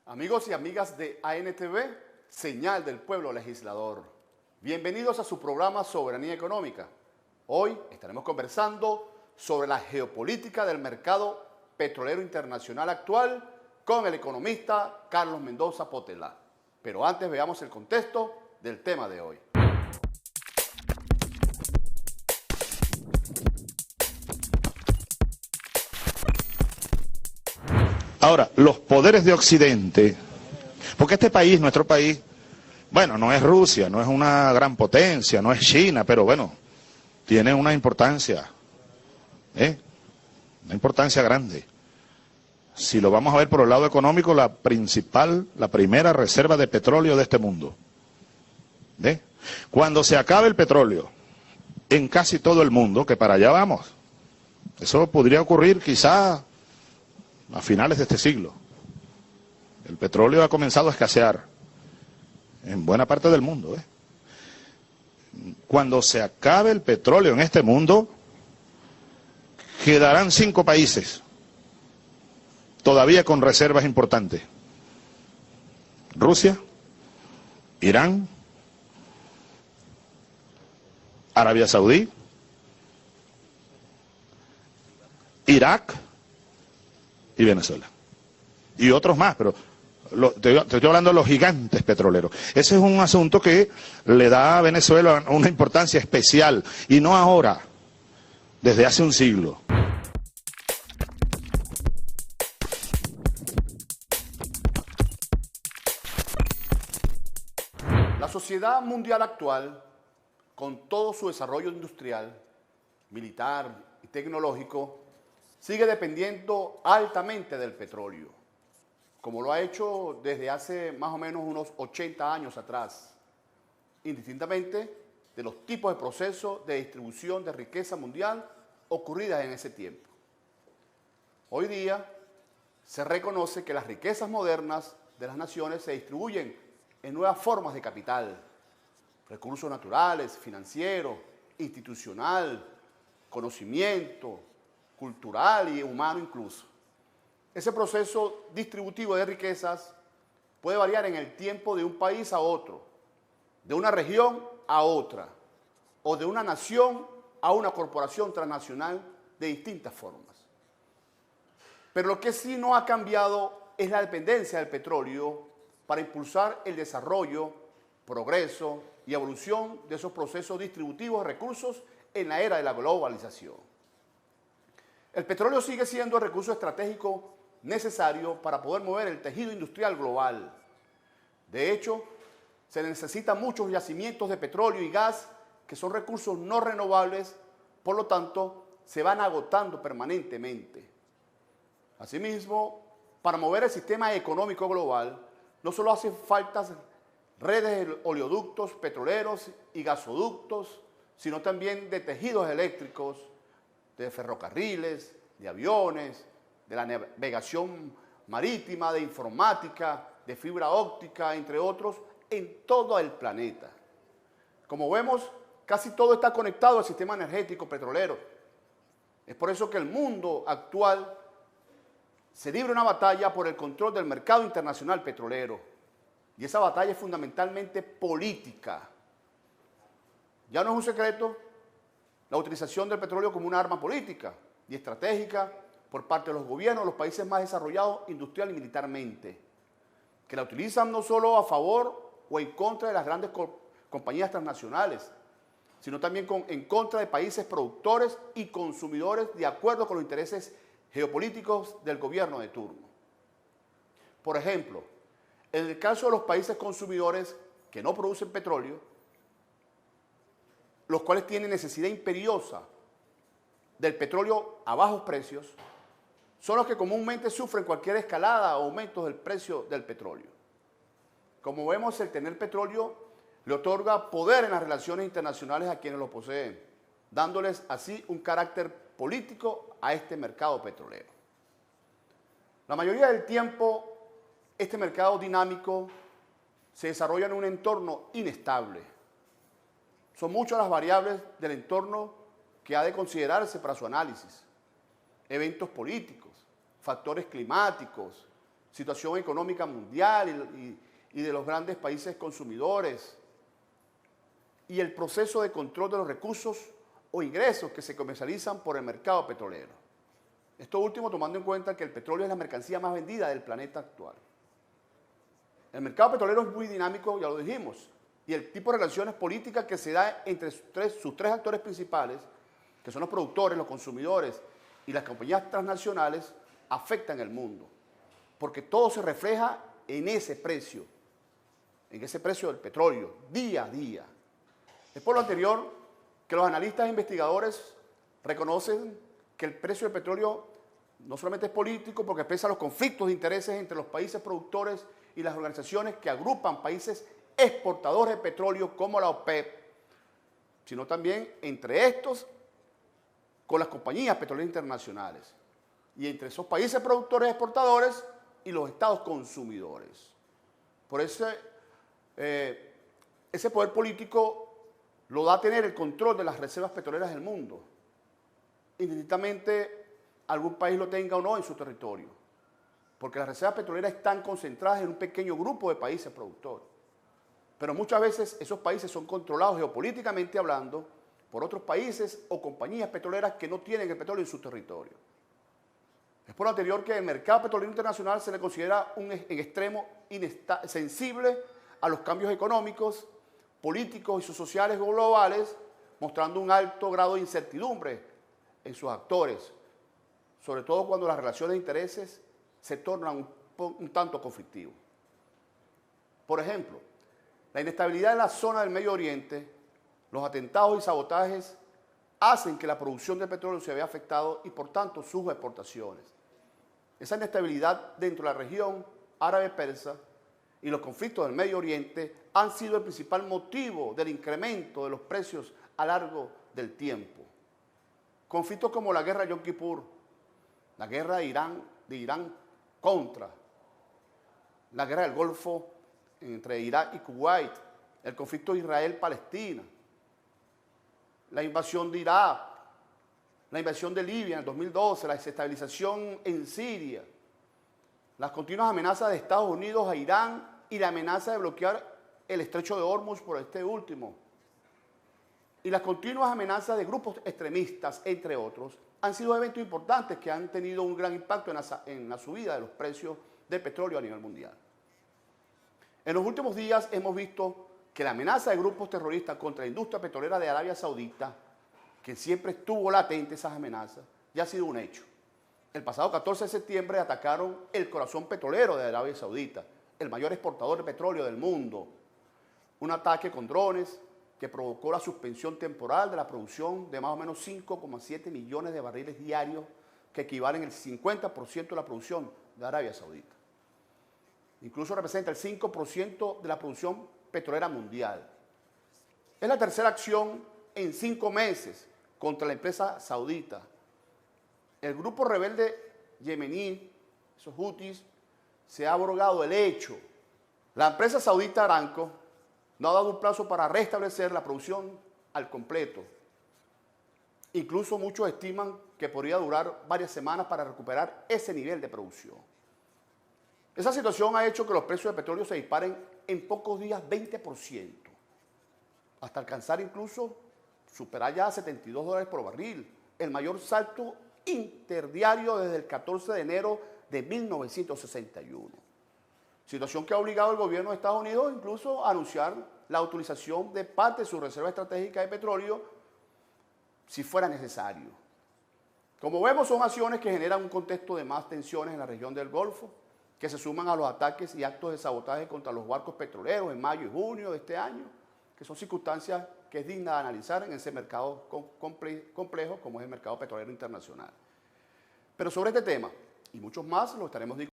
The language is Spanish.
Amigos y amigas de ANTV, Señal del Pueblo Legislador. Bienvenidos a su programa Soberanía Económica. Hoy estaremos conversando sobre la geopolítica del mercado petrolero internacional actual con el economista Carlos Mendoza Potela. Pero antes veamos el contexto del tema de hoy. Ahora, los poderes de Occidente, porque este país, nuestro país, bueno, no es Rusia, no es una gran potencia, no es China, pero bueno, tiene una importancia, una importancia grande. Si lo vamos a ver por el lado económico, la primera reserva de petróleo de este mundo. ¿Ve? Cuando se acabe el petróleo en casi todo el mundo, que para allá vamos, eso podría ocurrir quizá a finales de este siglo. El petróleo ha comenzado a escasear en buena parte del mundo. Cuando se acabe el petróleo en este mundo, quedarán 5 países todavía con reservas importantes: Rusia, Irán, Arabia Saudí, Irak y Venezuela. Y otros más, pero te estoy hablando de los gigantes petroleros. Ese es un asunto que le da a Venezuela una importancia especial, y no ahora, desde hace un siglo. La sociedad mundial actual, con todo su desarrollo industrial, militar y tecnológico, sigue dependiendo altamente del petróleo, como lo ha hecho desde hace más o menos unos 80 años atrás, indistintamente de los tipos de procesos de distribución de riqueza mundial ocurridas en ese tiempo. Hoy día se reconoce que las riquezas modernas de las naciones se distribuyen en nuevas formas de capital, recursos naturales, financieros, institucional, conocimiento, cultural y humano incluso. Ese proceso distributivo de riquezas puede variar en el tiempo de un país a otro, de una región a otra, o de una nación a una corporación transnacional de distintas formas. Pero lo que sí no ha cambiado es la dependencia del petróleo para impulsar el desarrollo, progreso y evolución de esos procesos distributivos de recursos en la era de la globalización. El petróleo sigue siendo el recurso estratégico necesario para poder mover el tejido industrial global. De hecho, se necesitan muchos yacimientos de petróleo y gas que son recursos no renovables, por lo tanto, se van agotando permanentemente. Asimismo, para mover el sistema económico global, no solo hacen falta redes de oleoductos petroleros y gasoductos, sino también de tejidos eléctricos, de ferrocarriles, de aviones, de la navegación marítima, de informática, de fibra óptica, entre otros, en todo el planeta. Como vemos, casi todo está conectado al sistema energético petrolero. Es por eso que el mundo actual se libra una batalla por el control del mercado internacional petrolero. Y esa batalla es fundamentalmente política. Ya no es un secreto la utilización del petróleo como una arma política y estratégica por parte de los gobiernos de los países más desarrollados industrial y militarmente, que la utilizan no solo a favor o en contra de las grandes compañías transnacionales, sino también en contra de países productores y consumidores de acuerdo con los intereses geopolíticos del gobierno de turno. Por ejemplo, en el caso de los países consumidores que no producen petróleo, los cuales tienen necesidad imperiosa del petróleo a bajos precios, son los que comúnmente sufren cualquier escalada o aumento del precio del petróleo. Como vemos, el tener petróleo le otorga poder en las relaciones internacionales a quienes lo poseen, dándoles así un carácter político a este mercado petrolero. La mayoría del tiempo, este mercado dinámico se desarrolla en un entorno inestable. Son muchas las variables del entorno que ha de considerarse para su análisis. Eventos políticos, factores climáticos, situación económica mundial y de los grandes países consumidores, y el proceso de control de los recursos o ingresos que se comercializan por el mercado petrolero. Esto último tomando en cuenta que el petróleo es la mercancía más vendida del planeta actual. El mercado petrolero es muy dinámico, ya lo dijimos, y el tipo de relaciones políticas que se da entre sus tres actores principales, que son los productores, los consumidores y las compañías transnacionales, afectan el mundo, porque todo se refleja en ese precio del petróleo, día a día. Es por lo anterior que los analistas e investigadores reconocen que el precio del petróleo no solamente es político, porque expresa los conflictos de intereses entre los países productores y las organizaciones que agrupan países exportadores de petróleo como la OPEP, sino también entre estos con las compañías petroleras internacionales y entre esos países productores exportadores y los estados consumidores. Por ese poder político lo da a tener el control de las reservas petroleras del mundo, indistintamente algún país lo tenga o no en su territorio, porque las reservas petroleras están concentradas en un pequeño grupo de países productores. Pero muchas veces esos países son controlados geopolíticamente hablando por otros países o compañías petroleras que no tienen el petróleo en su territorio. Es por lo anterior que el mercado petrolero internacional se le considera en extremo sensible a los cambios económicos, políticos y sociales globales, mostrando un alto grado de incertidumbre en sus actores, sobre todo cuando las relaciones de intereses se tornan un tanto conflictivas. Por ejemplo, la inestabilidad en la zona del Medio Oriente, los atentados y sabotajes hacen que la producción de petróleo se vea afectado y por tanto sus exportaciones. Esa inestabilidad dentro de la región árabe-persa y los conflictos del Medio Oriente han sido el principal motivo del incremento de los precios a lo largo del tiempo. Conflictos como la guerra de Yom Kippur, la guerra de Irán contra, la guerra del Golfo entre Irak y Kuwait, el conflicto Israel-Palestina, la invasión de Irak, la invasión de Libia en el 2012, la desestabilización en Siria, las continuas amenazas de Estados Unidos a Irán y la amenaza de bloquear el estrecho de Hormuz por este último, y las continuas amenazas de grupos extremistas, entre otros, han sido eventos importantes que han tenido un gran impacto en la subida de los precios del petróleo a nivel mundial. En los últimos días hemos visto que la amenaza de grupos terroristas contra la industria petrolera de Arabia Saudita, que siempre estuvo latente esas amenazas, ya ha sido un hecho. El pasado 14 de septiembre atacaron el corazón petrolero de Arabia Saudita, el mayor exportador de petróleo del mundo. Un ataque con drones que provocó la suspensión temporal de la producción de más o menos 5,7 millones de barriles diarios, que equivalen al 50% de la producción de Arabia Saudita. Incluso representa el 5% de la producción petrolera mundial. Es la tercera acción en 5 meses contra la empresa saudita. El grupo rebelde yemení, esos hutis, se ha abrogado el hecho. La empresa saudita Aramco no ha dado un plazo para restablecer la producción al completo. Incluso muchos estiman que podría durar varias semanas para recuperar ese nivel de producción. Esa situación ha hecho que los precios de petróleo se disparen en pocos días 20%, hasta alcanzar incluso, superar ya $72 por barril, el mayor salto interdiario desde el 14 de enero de 1961. Situación que ha obligado al gobierno de Estados Unidos incluso a anunciar la utilización de parte de su reserva estratégica de petróleo si fuera necesario. Como vemos, son acciones que generan un contexto de más tensiones en la región del Golfo, que se suman a los ataques y actos de sabotaje contra los barcos petroleros en mayo y junio de este año, que son circunstancias que es digna de analizar en ese mercado complejo como es el mercado petrolero internacional. Pero sobre este tema y muchos más lo estaremos discutiendo